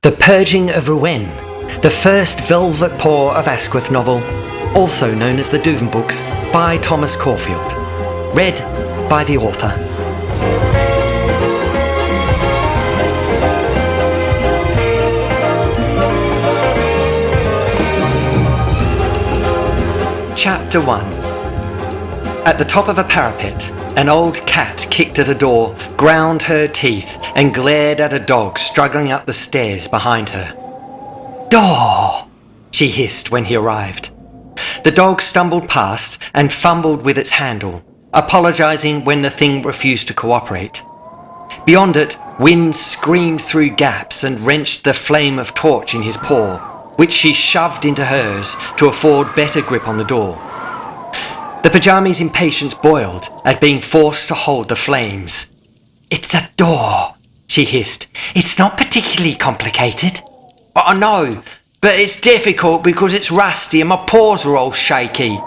The Purging of Rouen, the first Velvet Paw of Asquith novel, also known as the Dooven Books, by Thomas Caulfield. Read by the author. Chapter 1. At the top of a parapet, an old cat kicked at a door, ground her teeth, and glared at a dog struggling up the stairs behind her. "Door!" she hissed when he arrived. The dog stumbled past and fumbled with its handle, apologising when the thing refused to cooperate. Beyond it, wind screamed through gaps and wrenched the flame of torch in his paw, which she shoved into hers to afford better grip on the door. The pajami's impatience boiled at being forced to hold the flames. "It's a door," she hissed. "It's not particularly complicated." "I know, but it's difficult because it's rusty and my paws are all shaky."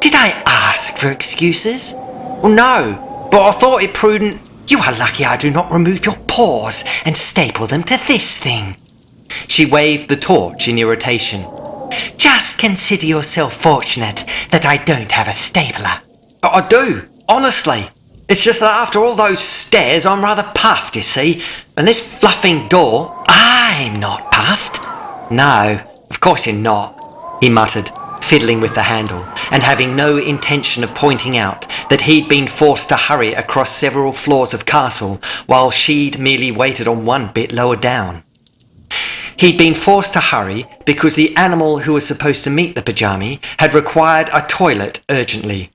"Did I ask for excuses?" "Well, no, but I thought it prudent." "You are lucky I do not remove your paws and staple them to this thing." She waved the torch in irritation. "Just consider yourself fortunate that I don't have a stapler." "I do, honestly. It's just that after all those stairs I'm rather puffed, you see, and this fluffing door..." "I'm not puffed." "No, of course you're not," he muttered, fiddling with the handle, and having no intention of pointing out that he'd been forced to hurry across several floors of castle while she'd merely waited on one bit lower down. He'd been forced to hurry because the animal who was supposed to meet the pajami had required a toilet urgently.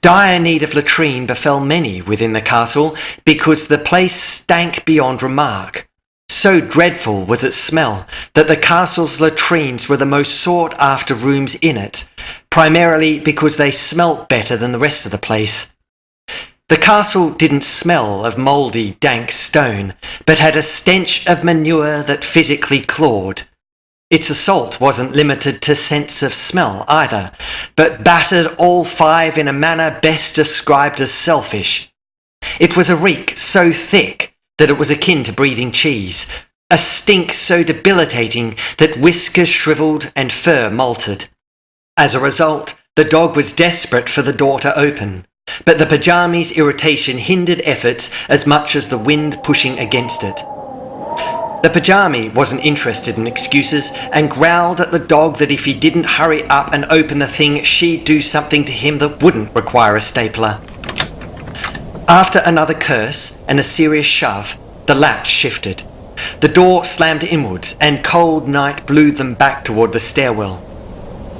Dire need of latrine befell many within the castle because the place stank beyond remark. So dreadful was its smell that the castle's latrines were the most sought-after rooms in it, primarily because they smelt better than the rest of the place. The castle didn't smell of mouldy, dank stone, but had a stench of manure that physically clawed. Its assault wasn't limited to sense of smell either, but battered all five in a manner best described as selfish. It was a reek so thick that it was akin to breathing cheese, a stink so debilitating that whiskers shriveled and fur molted. As a result, the dog was desperate for the door to open, but the pajami's irritation hindered efforts as much as the wind pushing against it. The pajami wasn't interested in excuses and growled at the dog that if he didn't hurry up and open the thing, she'd do something to him that wouldn't require a stapler. After another curse and a serious shove, the latch shifted. The door slammed inwards and cold night blew them back toward the stairwell.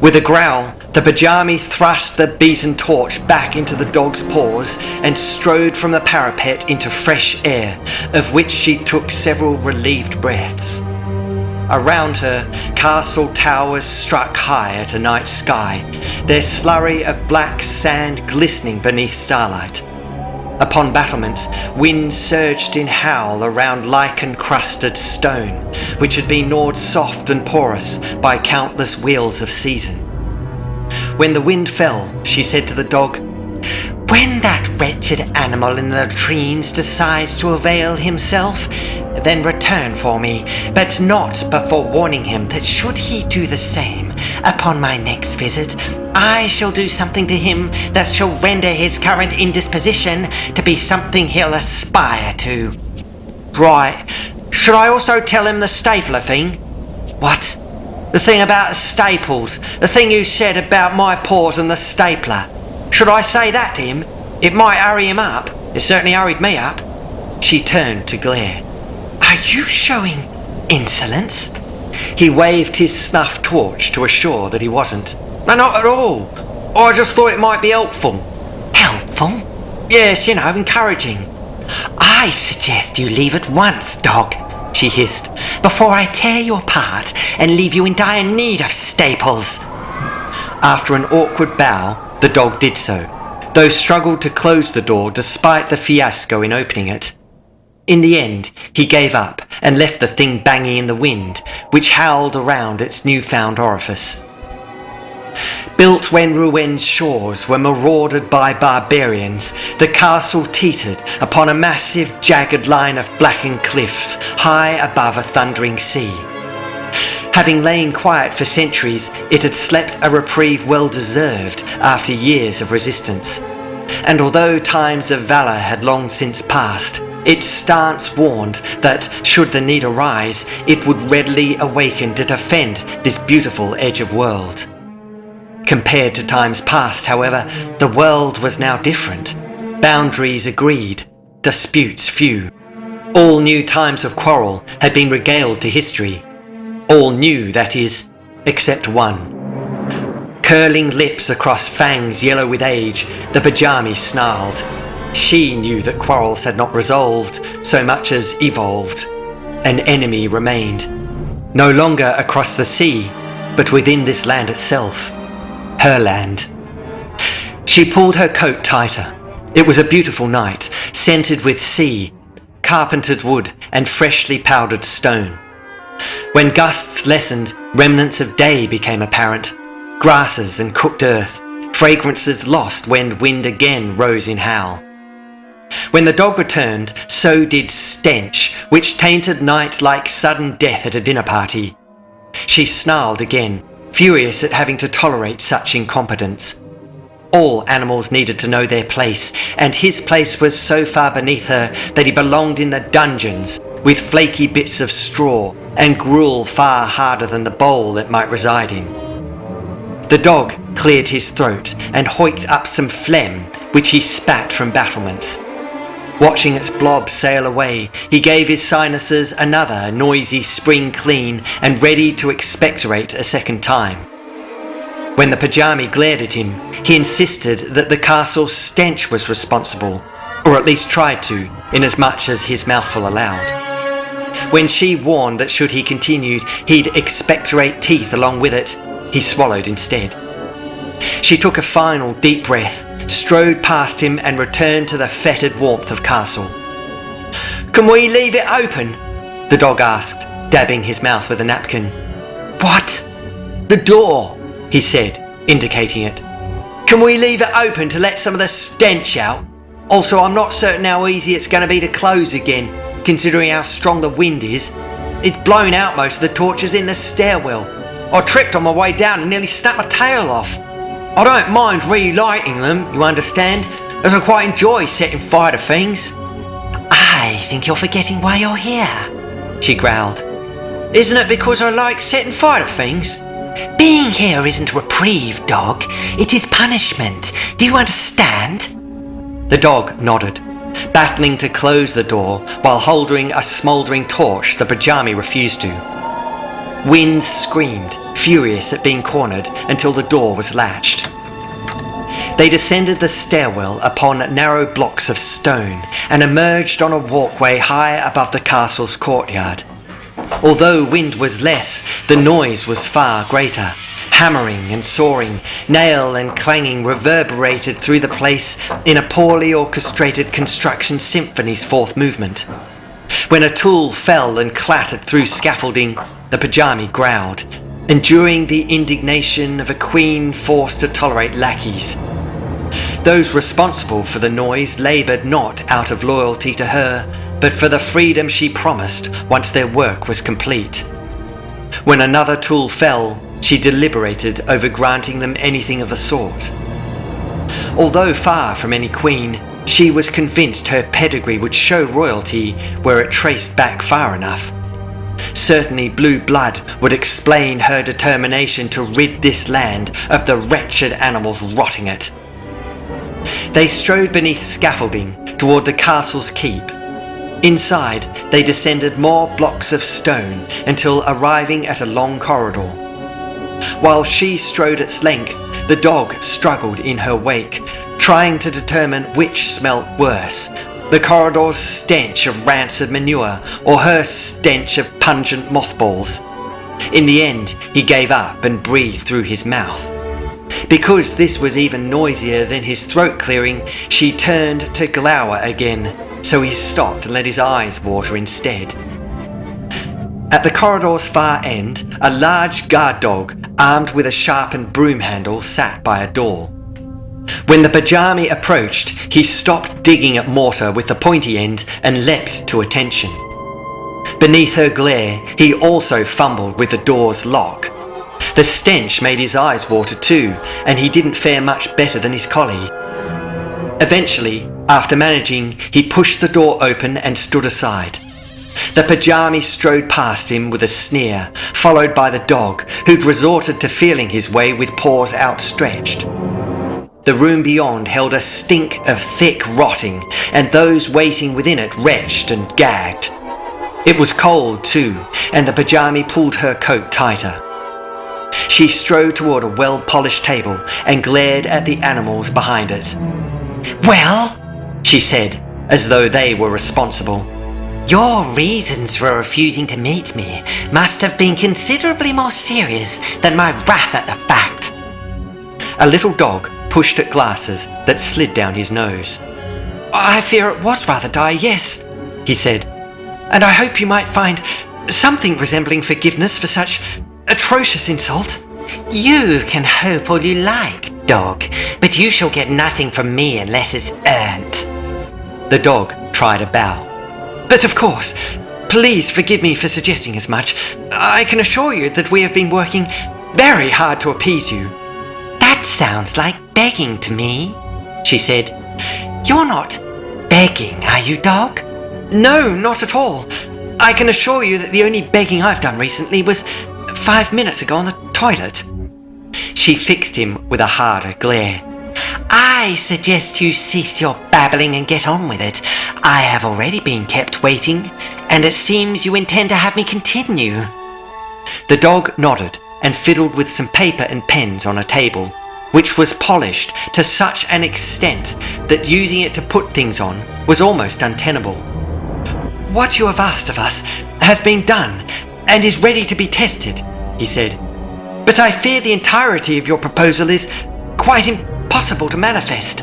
With a growl, the pajami thrust the beaten torch back into the dog's paws and strode from the parapet into fresh air, of which she took several relieved breaths. Around her, castle towers struck high at a night sky, their slurry of black sand glistening beneath starlight. Upon battlements, wind surged in howl around lichen-crusted stone, which had been gnawed soft and porous by countless wheels of season. When the wind fell, she said to the dog, "When that wretched animal in the latrines decides to avail himself, then return for me, but not before warning him that should he do the same upon my next visit, I shall do something to him that shall render his current indisposition to be something he'll aspire to." "Right. Should I also tell him the stapler thing?" "What?" "The thing about the staples. The thing you said about my paws and the stapler. Should I say that to him? It might hurry him up. It certainly hurried me up." She turned to glare. "Are you showing insolence?" He waved his snuff torch to assure that he wasn't. "No, not at all. I just thought it might be helpful." "Helpful?" "Yes, you know, encouraging." "I suggest you leave at once, dog," she hissed, "before I tear you apart and leave you in dire need of staples." After an awkward bow, the dog did so, though struggled to close the door despite the fiasco in opening it. In the end, he gave up and left the thing banging in the wind, which howled around its newfound orifice. Built when Rowen's shores were marauded by barbarians, the castle teetered upon a massive jagged line of blackened cliffs high above a thundering sea. Having lain quiet for centuries, it had slept a reprieve well deserved after years of resistance. And although times of valour had long since passed, its stance warned that, should the need arise, it would readily awaken to defend this beautiful edge of world. Compared to times past, however, the world was now different. Boundaries agreed, disputes few. All new times of quarrel had been regaled to history. All new, that is, except one. Curling lips across fangs yellow with age, the pajami snarled. She knew that quarrels had not resolved so much as evolved. An enemy remained, no longer across the sea, but within this land itself. Her land. She pulled her coat tighter. It was a beautiful night, scented with sea, carpentered wood and freshly powdered stone. When gusts lessened, remnants of day became apparent. Grasses and cooked earth, fragrances lost when wind again rose in howl. When the dog returned, so did stench, which tainted night like sudden death at a dinner party. She snarled again, furious at having to tolerate such incompetence. All animals needed to know their place, and his place was so far beneath her that he belonged in the dungeons, with flaky bits of straw and gruel far harder than the bowl it might reside in. The dog cleared his throat and hoiked up some phlegm, which he spat from battlements. Watching its blob sail away, he gave his sinuses another noisy spring clean and ready to expectorate a second time. When the pajami glared at him, he insisted that the castle's stench was responsible, or at least tried to, inasmuch as his mouthful allowed. When she warned that should he continue, he'd expectorate teeth along with it, he swallowed instead. She took a final deep breath, strode past him and returned to the fetid warmth of castle. "Can we leave it open?" the dog asked, dabbing his mouth with a napkin. "What?" "The door," he said, indicating it. "Can we leave it open to let some of the stench out? Also, I'm not certain how easy it's going to be to close again, considering how strong the wind is. It's blown out most of the torches in the stairwell. I tripped on my way down and nearly snapped my tail off. I don't mind relighting them, you understand, as I quite enjoy setting fire to things." "I think you're forgetting why you're here," she growled. "Isn't it because I like setting fire to things?" "Being here isn't reprieve, dog. It is punishment. Do you understand?" The dog nodded, battling to close the door while holding a smouldering torch the pajami refused to. Winds screamed, furious at being cornered, until the door was latched. They descended the stairwell upon narrow blocks of stone and emerged on a walkway high above the castle's courtyard. Although wind was less, the noise was far greater. Hammering and sawing, nail and clanging reverberated through the place in a poorly orchestrated construction symphony's fourth movement. When a tool fell and clattered through scaffolding, the pajami growled, enduring the indignation of a queen forced to tolerate lackeys. Those responsible for the noise laboured not out of loyalty to her, but for the freedom she promised once their work was complete. When another tool fell, she deliberated over granting them anything of the sort. Although far from any queen, she was convinced her pedigree would show royalty where it traced back far enough. Certainly blue blood would explain her determination to rid this land of the wretched animals rotting it. They strode beneath scaffolding toward the castle's keep. Inside, they descended more blocks of stone until arriving at a long corridor. While she strode its length, the dog struggled in her wake, trying to determine which smelt worse, the corridor's stench of rancid manure or her stench of pungent mothballs. In the end, he gave up and breathed through his mouth. Because this was even noisier than his throat clearing, she turned to glower again, so he stopped and let his eyes water instead. At the corridor's far end, a large guard dog, armed with a sharpened broom handle, sat by a door. When the pajami approached, he stopped digging at mortar with the pointy end and leapt to attention. Beneath her glare, he also fumbled with the door's lock. The stench made his eyes water too, and he didn't fare much better than his colleague. Eventually, after managing, he pushed the door open and stood aside. The pajami strode past him with a sneer, followed by the dog, who'd resorted to feeling his way with paws outstretched. The room beyond held a stink of thick rotting, and those waiting within it retched and gagged. It was cold too, and the pajami pulled her coat tighter. She strode toward a well-polished table and glared at the animals behind it. "Well," she said, as though they were responsible, "your reasons for refusing to meet me must have been considerably more serious than my wrath at the fact." A little dog pushed at glasses that slid down his nose. "I fear it was rather dire, yes," he said, "and I hope you might find something resembling forgiveness for such atrocious insult." "You can hope all you like, dog, but you shall get nothing from me unless it's earned." The dog tried a bow. "But of course, please forgive me for suggesting as much. I can assure you that we have been working very hard to appease you." "That sounds like begging to me," she said. "You're not begging, are you, dog?" "No, not at all. I can assure you that the only begging I've done recently was 5 minutes ago on the toilet." She fixed him with a harder glare. "I suggest you cease your babbling and get on with it. I have already been kept waiting, and it seems you intend to have me continue." The dog nodded and fiddled with some paper and pens on a table, which was polished to such an extent that using it to put things on was almost untenable. "What you have asked of us has been done and is ready to be tested," he said. "But I fear the entirety of your proposal is quite impossible to manifest."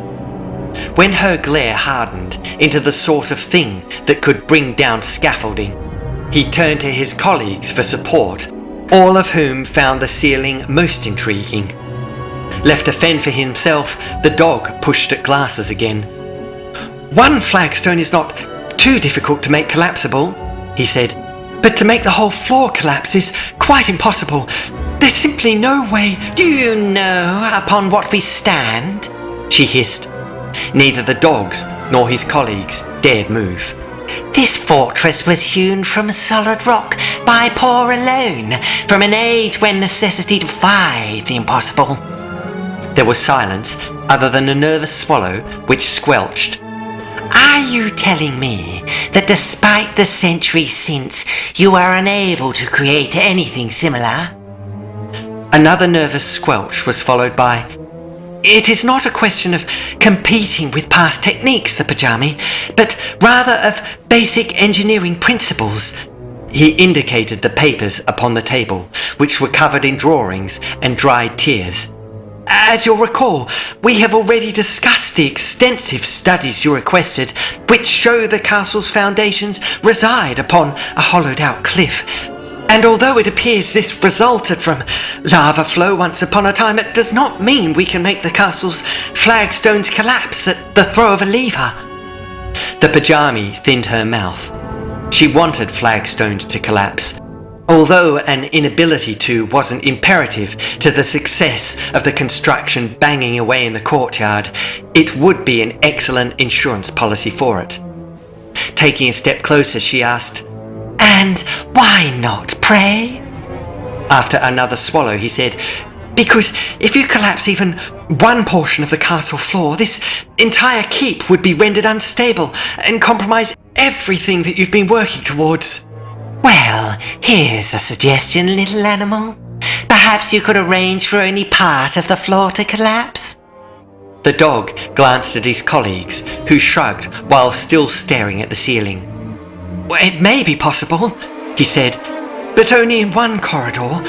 When her glare hardened into the sort of thing that could bring down scaffolding, he turned to his colleagues for support, all of whom found the ceiling most intriguing. Left to fend for himself, the dog pushed at glasses again. "One flagstone is not too difficult to make collapsible," he said, "but to make the whole floor collapse is quite impossible. There's simply no way." "Do you know upon what we stand?" she hissed. Neither the dogs nor his colleagues dared move. "This fortress was hewn from solid rock by Paw alone, from an age when necessity defied the impossible." There was silence, other than a nervous swallow which squelched. "Are you telling me that despite the centuries since, you are unable to create anything similar?" Another nervous squelch was followed by, "It is not a question of competing with past techniques, the pajami, but rather of basic engineering principles." He indicated the papers upon the table, which were covered in drawings and dried tears. "As you'll recall, we have already discussed the extensive studies you requested, which show the castle's foundations reside upon a hollowed-out cliff. And although it appears this resulted from lava flow once upon a time, it does not mean we can make the castle's flagstones collapse at the throw of a lever." The pajami thinned her mouth. She wanted flagstones to collapse, although an inability to wasn't imperative to the success of the construction banging away in the courtyard. It would be an excellent insurance policy for it. Taking a step closer, she asked, "And why not, pray?" After another swallow, he said, "Because if you collapse even one portion of the castle floor, this entire keep would be rendered unstable and compromise everything that you've been working towards." "Well, here's a suggestion, little animal. Perhaps you could arrange for only part of the floor to collapse." The dog glanced at his colleagues, who shrugged while still staring at the ceiling. "Well, it may be possible," he said, "but only in one corridor,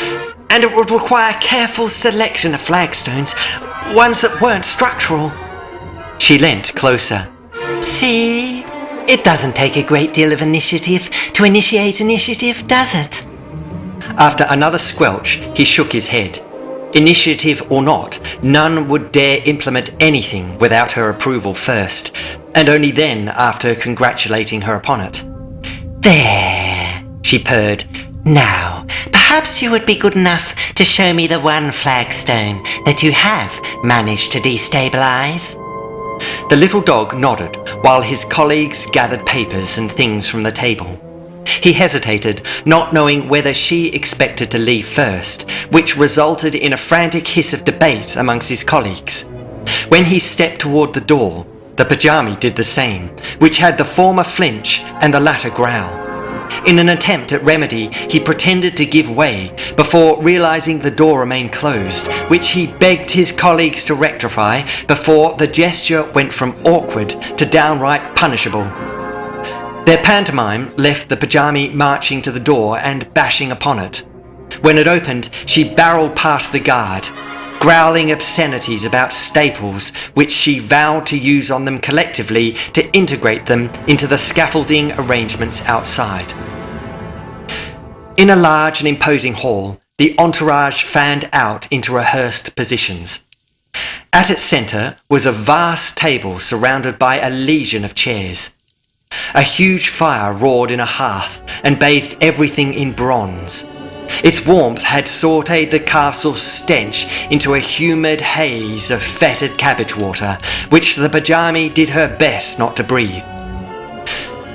and it would require careful selection of flagstones, ones that weren't structural." She leant closer. "See? It doesn't take a great deal of initiative to initiate initiative, does it?" After another squelch, he shook his head. Initiative or not, none would dare implement anything without her approval first, and only then after congratulating her upon it. There, she purred. Now, perhaps you would be good enough to show me the one flagstone that you have managed to destabilize. The little dog nodded while his colleagues gathered papers and things from the table. He hesitated, not knowing whether she expected to leave first, which resulted in a frantic hiss of debate amongst his colleagues. When he stepped toward the door, the pajami did the same, which had the former flinch and the latter growl. In an attempt at remedy, he pretended to give way before realizing the door remained closed, which he begged his colleagues to rectify before the gesture went from awkward to downright punishable. Their pantomime left the pajami marching to the door and bashing upon it. When it opened, she barreled past the guard, growling obscenities about staples which she vowed to use on them collectively to integrate them into the scaffolding arrangements outside. In a large and imposing hall, the entourage fanned out into rehearsed positions. At its centre was a vast table surrounded by a legion of chairs. A huge fire roared in a hearth and bathed everything in bronze. Its warmth had sautéed the castle's stench into a humid haze of fetid cabbage water, which the pajami did her best not to breathe.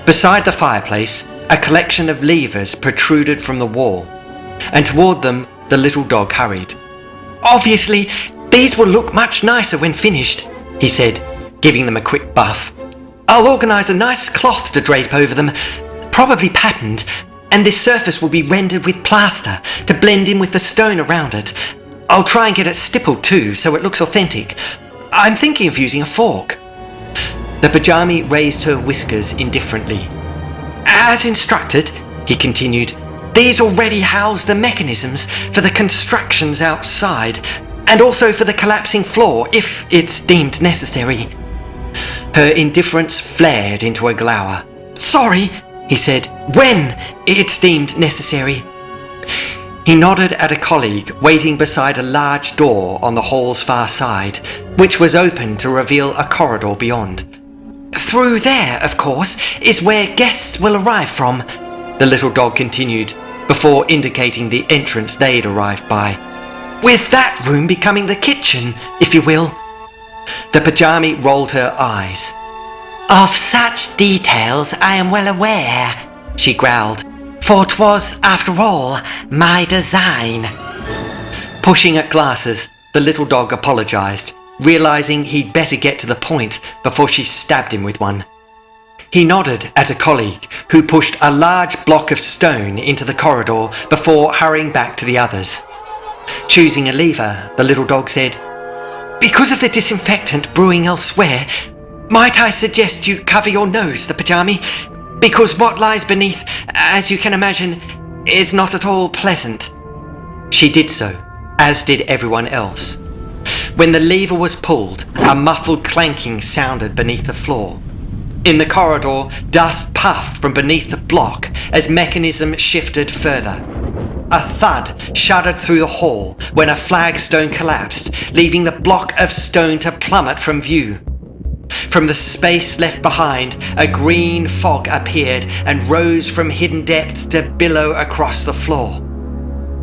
Beside the fireplace, a collection of levers protruded from the wall, and toward them the little dog hurried. "Obviously, these will look much nicer when finished," he said, giving them a quick buff. "I'll organise a nice cloth to drape over them, probably patterned, and this surface will be rendered with plaster to blend in with the stone around it. I'll try and get it stippled too, so it looks authentic. I'm thinking of using a fork." The pajami raised her whiskers indifferently. "As instructed," he continued, "these already house the mechanisms for the constructions outside, and also for the collapsing floor, if it's deemed necessary." Her indifference flared into a glower. "Sorry," he said, "when it's deemed necessary." He nodded at a colleague waiting beside a large door on the hall's far side, which was open to reveal a corridor beyond. "Through there, of course, is where guests will arrive from," the little dog continued, before indicating the entrance they'd arrived by. "With that room becoming the kitchen, if you will." The pajami rolled her eyes. Of such details I am well aware, she growled, for 'twas, after all, my design. Pushing at glasses, the little dog apologized, realizing he'd better get to the point before she stabbed him with one. He nodded at a colleague who pushed a large block of stone into the corridor before hurrying back to the others. Choosing a lever, the little dog said, "Because of the disinfectant brewing elsewhere, might I suggest you cover your nose, the pajami? Because what lies beneath, as you can imagine, is not at all pleasant." She did so, as did everyone else. When the lever was pulled, a muffled clanking sounded beneath the floor. In the corridor, dust puffed from beneath the block as mechanism shifted further. A thud shuddered through the hall when a flagstone collapsed, leaving the block of stone to plummet from view. From the space left behind, a green fog appeared and rose from hidden depths to billow across the floor.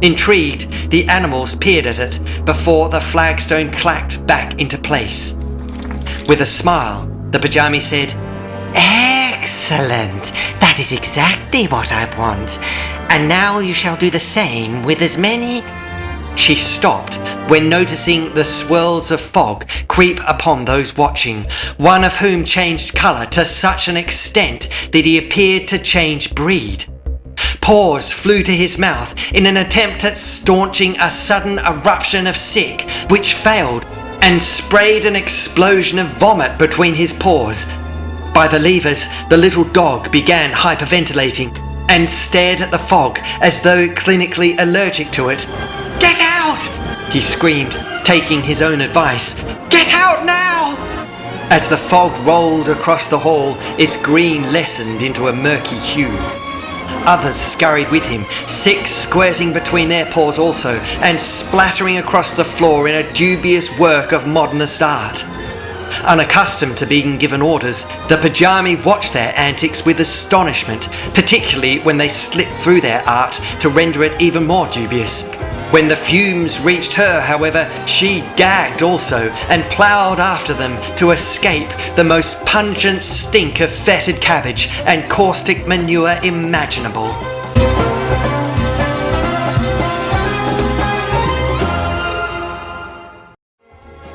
Intrigued, the animals peered at it before the flagstone clacked back into place. With a smile, the pajami said, "Excellent! That is exactly what I want. And now you shall do the same with as many..." She stopped when noticing the swirls of fog creep upon those watching, one of whom changed colour to such an extent that he appeared to change breed. Paws flew to his mouth in an attempt at staunching a sudden eruption of sick, which failed, and sprayed an explosion of vomit between his paws. By the levers, the little dog began hyperventilating and stared at the fog as though clinically allergic to it. "Get out!" he screamed, taking his own advice. "Get out now!" As the fog rolled across the hall, its green lessened into a murky hue. Others scurried with him, 6 squirting between their paws also, and splattering across the floor in a dubious work of modernist art. Unaccustomed to being given orders, the Pajami watched their antics with astonishment, particularly when they slipped through their art to render it even more dubious. When the fumes reached her, however, she gagged also and ploughed after them to escape the most pungent stink of fetid cabbage and caustic manure imaginable.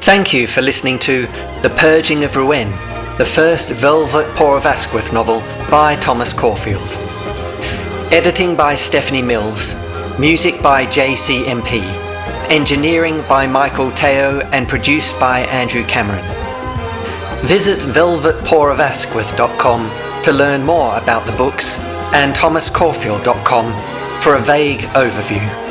Thank you for listening to The Purging of Rouen, the first Velvet Pour of Asquith novel by Thomas Caulfield. Editing by Stephanie Mills. Music by JCMP. Engineering by Michael Teo and produced by Andrew Cameron. Visit velvetpourofasquith.com to learn more about the books and thomascaulfield.com for a vague overview.